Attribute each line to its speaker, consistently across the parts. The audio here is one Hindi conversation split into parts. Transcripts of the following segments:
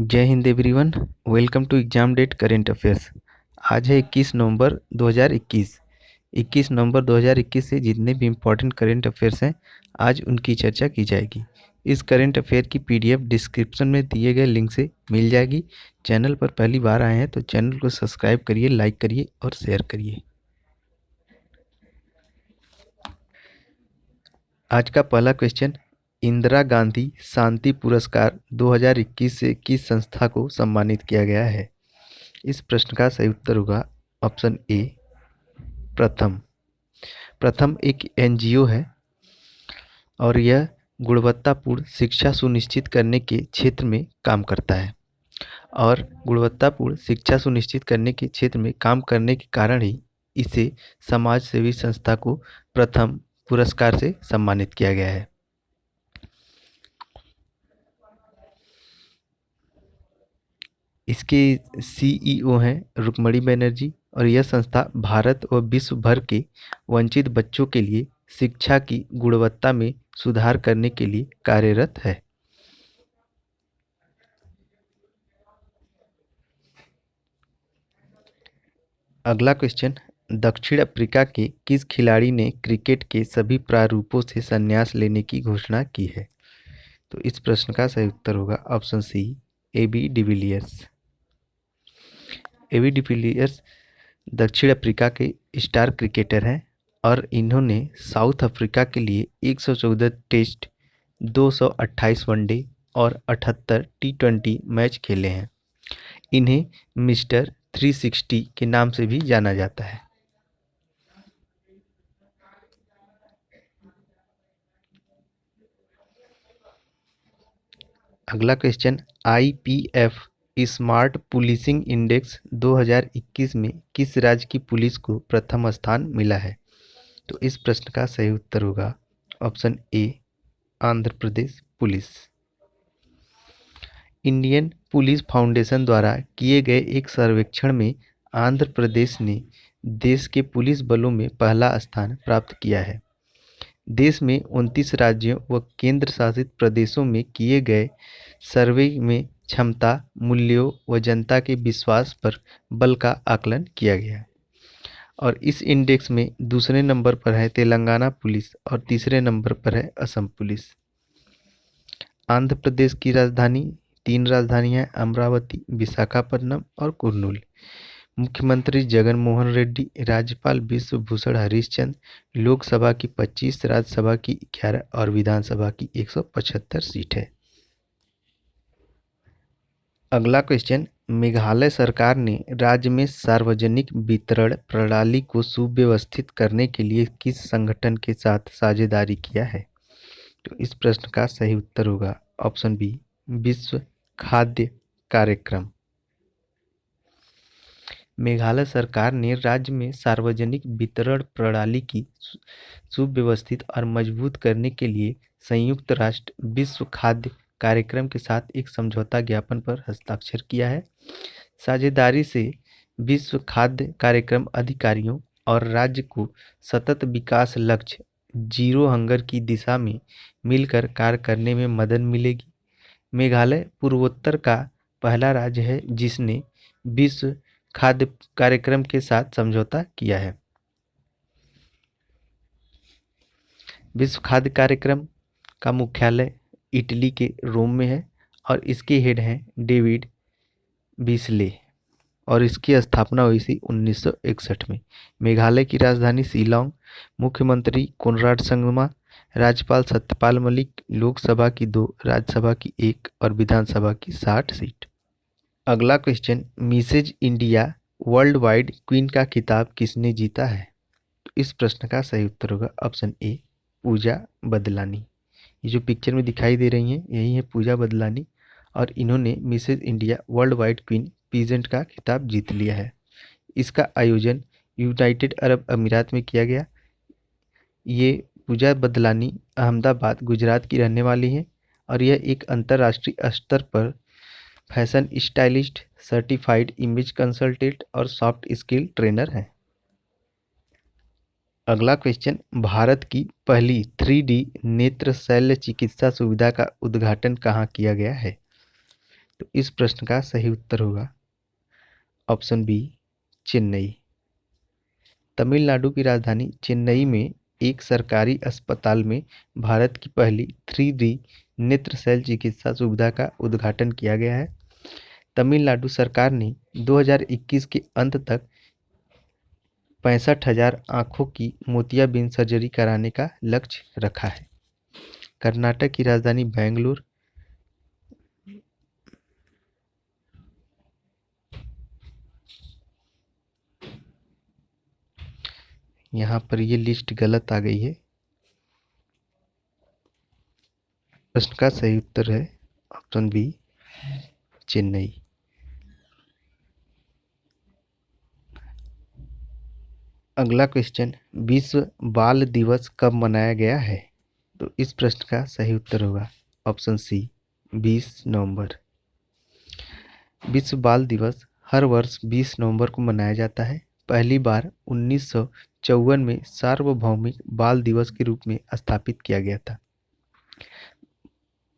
Speaker 1: जय Hind everyone. Welcome to exam date current affairs. आज है 21 नवंबर 2021। 21 नवंबर 2021 से जितने भी इम्पोर्टेंट करेंट अफेयर्स हैं आज उनकी चर्चा की जाएगी। इस करेंट अफेयर की पीडीएफ डिस्क्रिप्शन में दिए गए लिंक से मिल जाएगी। चैनल पर पहली बार आए हैं तो चैनल को सब्सक्राइब करिए, लाइक करिए और शेयर करिए। आज का पहला क्वेश्चन, इंदिरा गांधी शांति पुरस्कार 2021 से किस संस्था को सम्मानित किया गया है? इस प्रश्न का सही उत्तर होगा ऑप्शन ए, प्रथम। प्रथम एक एनजीओ है और यह गुणवत्तापूर्ण शिक्षा सुनिश्चित करने के क्षेत्र में काम करता है और गुणवत्तापूर्ण शिक्षा सुनिश्चित करने के क्षेत्र में काम करने के कारण ही इसे समाज सेवी संस्था को प्रथम पुरस्कार से सम्मानित किया गया है। इसके सीईओ हैं रुक्मणी बनर्जी और यह संस्था भारत व विश्व भर के वंचित बच्चों के लिए शिक्षा की गुणवत्ता में सुधार करने के लिए कार्यरत है। अगला क्वेश्चन, दक्षिण अफ्रीका के किस खिलाड़ी ने क्रिकेट के सभी प्रारूपों से संन्यास लेने की घोषणा की है? तो इस प्रश्न का सही उत्तर होगा option C, AB de Villiers. AB de Villiers दक्षिण अफ्रीका के स्टार क्रिकेटर हैं और इन्होंने साउथ अफ्रीका के लिए 114 टेस्ट, 228 वनडे और 78 टी20 मैच खेले हैं। इन्हें मिस्टर 360 के नाम से भी जाना जाता है। अगला question, IPF smart policing index 2021 में किस राज्य की पुलिस को प्रथम स्थान मिला है? तो इस प्रश्न का सही उत्तर होगा option A, Andhra Pradesh police. Indian police foundation द्वारा किए गए एक सर्वेक्षण में आंध्र प्रदेश ने देश के पुलिस बलों में पहला स्थान प्राप्त किया है। देश में 29 राज्यों व केंद्र शासित प्रदेशों में किए गए सर्वे में क्षमता, मूल्यों व जनता के विश्वास पर बल का आकलन किया गया और इस इंडेक्स में दूसरे नंबर पर है तेलंगाना पुलिस और तीसरे नंबर पर है असम पुलिस। आंध्र प्रदेश की राजधानी, 3 राजधानियां अमरावती, विशाखापट्टनम और कुर्नूल। मुख्यमंत्री जगन मोहन रेड्डी, राज्यपाल विश्वभूषण हरिश्चंद्र। लोकसभा की 25, राज्यसभा की 11 और विधानसभा की 175 सीट है। अगला क्वेश्चन, मेघालय सरकार ने राज्य में सार्वजनिक वितरण प्रणाली को सुव्यवस्थित करने के लिए किस संगठन के साथ साझेदारी किया है? तो इस प्रश्न का सही उत्तर होगा ऑप्शन बी, विश्व खाद्य कार्यक्रम। मेघालय सरकार ने राज्य में सार्वजनिक वितरण प्रणाली की सुव्यवस्थित और मजबूत करने के लिए संयुक्त राष्ट्र विश्व खाद्य कार्यक्रम के साथ एक समझौता ज्ञापन पर हस्ताक्षर किया है। साझेदारी से विश्व खाद्य कार्यक्रम अधिकारियों और राज्य को सतत विकास लक्ष्य जीरो हंगर की दिशा में मिलकर कार्य करने में मदद मिलेगी। मेघालय पूर्वोत्तर का पहला राज्य है जिसने विश्व खाद्य कार्यक्रम के साथ समझौता किया है। विश्व खाद्य कार्यक्रम का मुख्यालय इटली के रोम में है और इसके हेड हैं डेविड बीसले और इसकी स्थापना हुई थी 1961 में। मेघालय की राजधानी शिलांग। मुख्यमंत्री कोनराड संगमा। राज्यपाल सत्यपाल मलिक। लोकसभा की 2, राज्यसभा की 1 और विधानसभा की 60 सीट। अगला question, Mrs India world wide queen का खिताब किसने जीता है? तो इस प्रश्न का सही उत्तर होगा ऑप्शन ए, पूजा बदलानी। ये जो पिक्चर में दिखाई दे रही हैं यही है पूजा बदलानी और इन्होंने Mrs India world wide queen pageant का खिताब जीत लिया है। इसका आयोजन यूनाइटेड अरब अमीरात में किया गया। ये पूजा बदलानी अहमदाबाद गुजरात की रहने वाली हैं और यह एक अंतर्राष्ट्रीय स्तर पर fashion stylist, certified image consultant और सॉफ्ट स्किल ट्रेनर हैं। अगला क्वेश्चन, भारत की पहली 3D नेत्र शल्य चिकित्सा सुविधा का उद्घाटन कहाँ किया गया है? तो इस प्रश्न का सही उत्तर होगा ऑप्शन बी चेन्नई। तमिलनाडु की राजधानी चेन्नई में एक सरकारी अस्पताल में भारत की पहली 3D नेत्र शल्य चिकित्सा सुविधा का उद्घाटन किया गया है। तमिलनाडु सरकार ने 2021 के अंत तक 65,000 आंखों की मोतियाबिंद सर्जरी कराने का लक्ष्य रखा है। कर्नाटक की राजधानी बेंगलुरु, यहाँ पर ये लिस्ट गलत आ गई है। प्रश्न का सही उत्तर है ऑप्शन बी चेन्नई। अगला क्वेश्चन, विश्व बाल दिवस कब मनाया गया है? तो इस प्रश्न का सही उत्तर होगा ऑप्शन सी 20 नवंबर। विश्व बाल दिवस हर वर्ष 20 नवंबर को मनाया जाता है। पहली बार 1954 में सार्वभौमिक बाल दिवस के रूप में स्थापित किया गया था।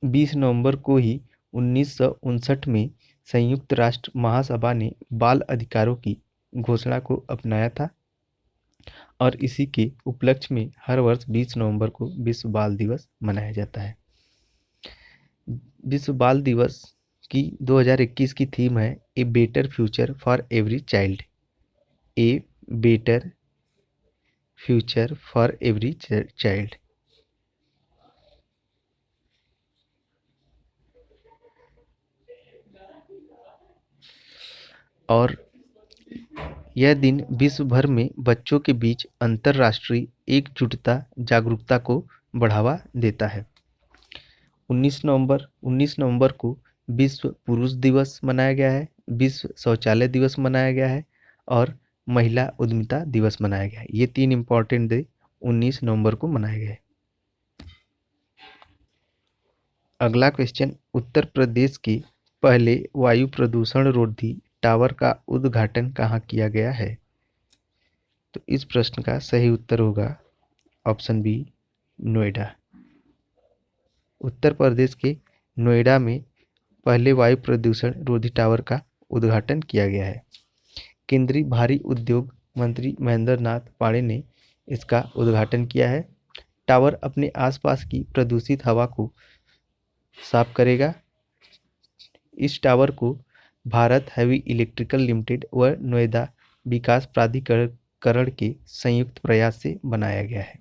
Speaker 1: 20 नवंबर को ही 1959 में संयुक्त राष्ट्र महासभा ने बाल अधिकारों की घोषणा को अपनाया था और इसी के उपलक्ष्य में हर वर्ष 20 नवंबर को विश्व बाल दिवस मनाया जाता है। विश्व बाल दिवस की 2021 की थीम है a better future for every child. A better future for every child. और यह दिन विश्व भर में बच्चों के बीच अंतर्राष्ट्रीय एकजुटता जागरूकता को बढ़ावा देता है। 19 नवंबर को विश्व पुरुष दिवस मनाया गया है, विश्व शौचालय दिवस मनाया गया है और महिला उद्यमिता दिवस मनाया गया है। ये 3 इम्पोर्टेंट डे 19 नवंबर को मनाए गए। अगला क्वेश्चन, उत्तर प्रदेश के पहले वायु प्रदूषण रोधी टावर का उद्घाटन कहाँ किया गया है? तो इस प्रश्न का सही उत्तर होगा ऑप्शन बी नोएडा। उत्तर प्रदेश के नोएडा में पहले वायु प्रदूषण रोधी टावर का उद्घाटन किया गया है। केंद्रीय भारी उद्योग मंत्री महेंद्र नाथ पांडे ने इसका उद्घाटन किया है। टावर अपने आसपास की प्रदूषित हवा को साफ करेगा। इस टावर को भारत हैवी इलेक्ट्रिकल लिमिटेड व नोएडा विकास प्राधिकरण के संयुक्त प्रयास से बनाया गया है।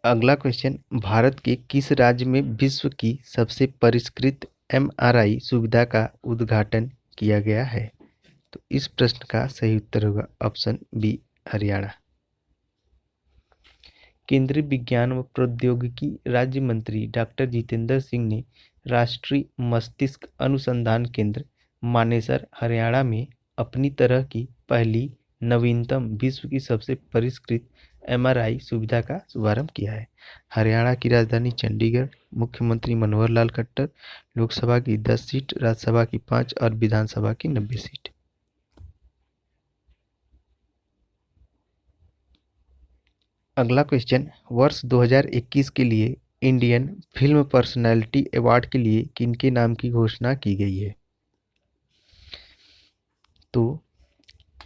Speaker 1: अगला क्वेश्चन, भारत के किस राज्य में विश्व की सबसे परिष्कृत MRI सुविधा का उद्घाटन किया गया है? तो इस प्रश्न का सही उत्तर होगा ऑप्शन बी हरियाणा। केंद्रीय विज्ञान व प्रौद्योगिकी राज्य मंत्री डॉक्टर जितेंद्र सिंह ने राष्ट्रीय मस्तिष्क अनुसंधान केंद्र मानेसर हरियाणा में अपनी तरह की पहली नवीनतम विश्व की सबसे परिष्कृत MRI सुविधा का शुभारंभ किया है। हरियाणा की राजधानी चंडीगढ़, मुख्यमंत्री मनोहर लाल खट्टर, लोकसभा की 10 सीट, राज्यसभा की 5 और विधानसभा की 90 सीट। अगला क्वेश्चन, वर्ष 2021 के लिए इंडियन फिल्म पर्सनैलिटी अवार्ड के लिए किनके नाम की घोषणा की गई है? तो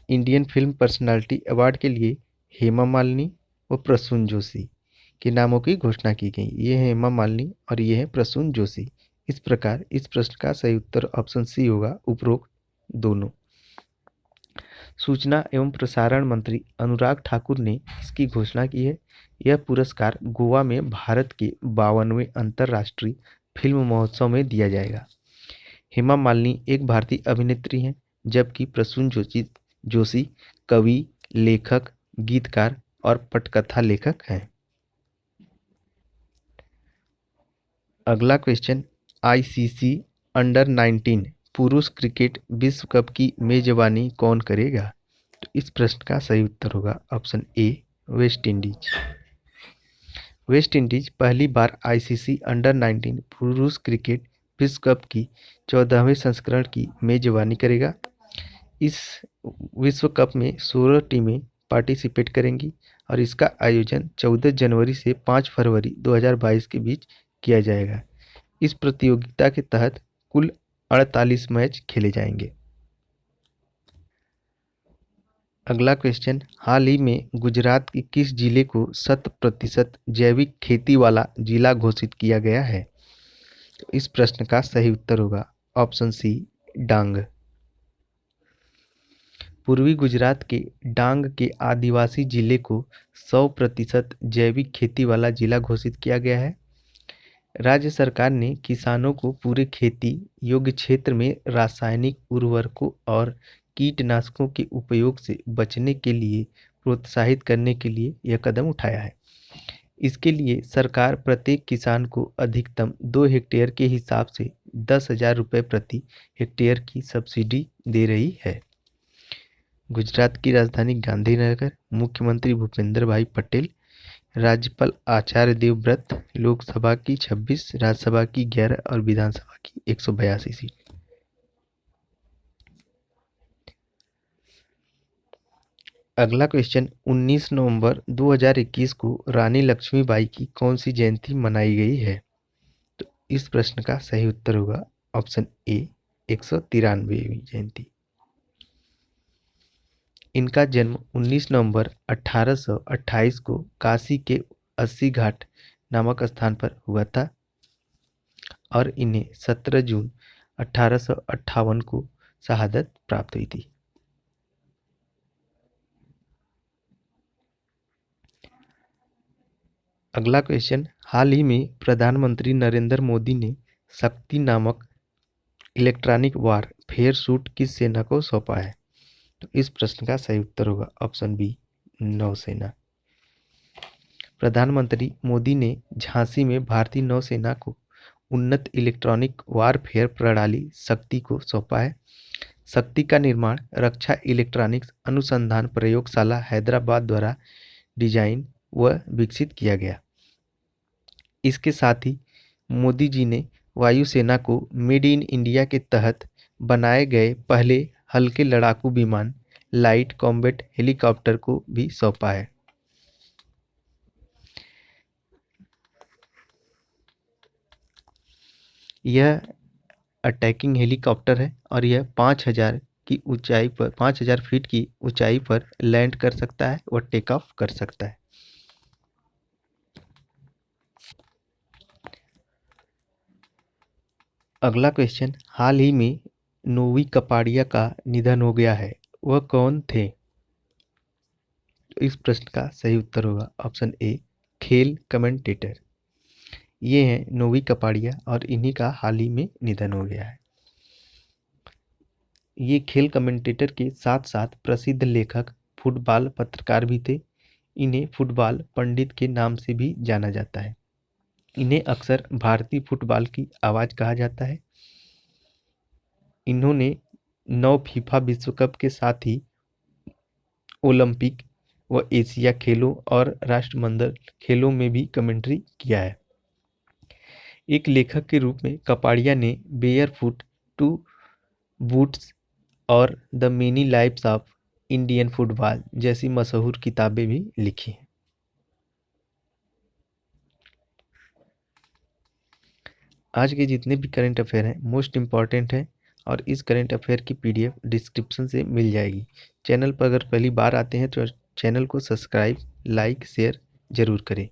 Speaker 1: इंडियन फिल्म पर्सनैलिटी अवार्ड के लिए हेमा मालिनी व प्रसून जोशी के नामों की घोषणा की गई। ये है हेमा मालिनी और ये है प्रसून जोशी। इस प्रकार इस प्रश्न का सही उत्तर ऑप्शन सी होगा उपरोक्त दोनों। सूचना एवं प्रसारण मंत्री अनुराग ठाकुर ने इसकी घोषणा की है। यह पुरस्कार गोवा में भारत के 52वें अंतर्राष्ट्रीय फिल्म महोत्सव में दिया जाएगा। हेमा मालिनी एक भारतीय अभिनेत्री हैं, जबकि प्रसून जोशी कवि, लेखक, गीतकार और पटकथा लेखक हैं। अगला क्वेश्चन, ICC अंडर-19 पुरुष क्रिकेट विश्व कप की मेजबानी कौन करेगा? तो इस प्रश्न का सही उत्तर होगा option A West Indies. West Indies पहली बार ICC अंडर-19 पुरुष क्रिकेट विश्व कप की 14वें संस्करण की मेजबानी करेगा। इस विश्व कप में 16 टीमें पार्टिसिपेट करेंगी और इसका आयोजन 14 जनवरी से 5 फरवरी 2022 के बीच किया जाएगा। इस प्रतियोगिता के तहत कुल 48 मैच खेले जाएंगे। अगला क्वेश्चन, हाल ही में गुजरात के किस जिले को 100% जैविक खेती वाला जिला घोषित किया गया है? तो इस प्रश्न का सही उत्तर होगा ऑप्शन सी, डांग। पूर्वी गुजरात के डांग के आदिवासी जिले को 100% जैविक खेती वाला जिला घोषित किया गया है। राज्य सरकार ने किसानों को पूरे खेती योग्य क्षेत्र में रासायनिक उर्वरकों और कीटनाशकों के उपयोग से बचने के लिए प्रोत्साहित करने के लिए यह कदम उठाया है। इसके लिए सरकार प्रत्येक किसान को अधिकतम 2 हेक्टेयर के हिसाब से 10,000 रुपये प्रति हेक्टेयर की सब्सिडी दे रही है। गुजरात की राजधानी गांधीनगर, मुख्यमंत्री भूपेंद्र भाई पटेल, राज्यपाल आचार्य देवव्रत, लोकसभा की 26, राज्यसभा की 11 और विधानसभा की 182 सीट। अगला क्वेश्चन, 19 नवंबर 2021 को रानी लक्ष्मीबाई की कौन सी जयंती मनाई गई है? तो इस प्रश्न का सही उत्तर होगा ऑप्शन ए, 193वीं जयंती। इनका जन्म 19 नवंबर 1828 को काशी के 80 घाट नामक स्थान पर हुआ था और इन्हें 17 जून 1858 को शहादत प्राप्त हुई थी। अगला क्वेश्चन, हाल ही में प्रधानमंत्री नरेंद्र मोदी ने शक्ति नामक इलेक्ट्रॉनिक वारफेयर सूट किस सेना को सौंपा है? तो इस प्रश्न का सही उत्तर होगा ऑप्शन बी, नौसेना। प्रधानमंत्री मोदी ने झांसी में भारतीय नौसेना को उन्नत इलेक्ट्रॉनिक वारफेयर प्रणाली शक्ति को सौंपा है। शक्ति का निर्माण रक्षा इलेक्ट्रॉनिक्स अनुसंधान प्रयोगशाला हैदराबाद द्वारा डिजाइन व विकसित किया गया। इसके साथ ही मोदी जी ने वायुसेना को मेड इन इंडिया के तहत बनाए गए पहले हल्के लड़ाकू विमान लाइट कॉम्बैट हेलीकॉप्टर को भी सौंपा है। यह अटैकिंग हेलीकॉप्टर है और यह 5,000 की ऊंचाई पर 5,000 फीट की ऊंचाई पर लैंड कर सकता है और टेक ऑफ कर सकता है। अगला क्वेश्चन, हाल ही में नोवी कपाड़िया का निधन हो गया है, वह कौन थे? इस प्रश्न का सही उत्तर होगा ऑप्शन ए, खेल कमेंटेटर। ये हैं नोवी कपाड़िया और इन्हीं का हाल ही में निधन हो गया है। ये खेल कमेंटेटर के साथ साथ प्रसिद्ध लेखक, फुटबॉल पत्रकार भी थे। इन्हें फुटबॉल पंडित के नाम से भी जाना जाता है। इन्हें अक्सर भारतीय फुटबॉल की आवाज़ कहा जाता है। इन्होंने 9 फीफा विश्व कप के साथ ही ओलंपिक व एशिया खेलों और राष्ट्रमंडल खेलों में भी कमेंट्री किया है। एक लेखक के रूप में कपाड़िया ने बेयरफुट टू बूट्स और the many lives of Indian football जैसी मशहूर किताबें भी लिखी हैं। आज के जितने भी करंट अफेयर हैं मोस्ट इम्पॉर्टेंट हैं और इस करंट अफेयर की पीडीएफ डिस्क्रिप्शन से मिल जाएगी। चैनल पर अगर पहली बार आते हैं तो चैनल को सब्सक्राइब, लाइक, शेयर ज़रूर करें।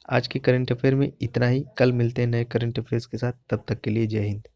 Speaker 1: आज के करंट अफेयर में इतना ही। कल मिलते हैं नए करंट अफेयर्स के साथ। तब तक के लिए जय हिंद।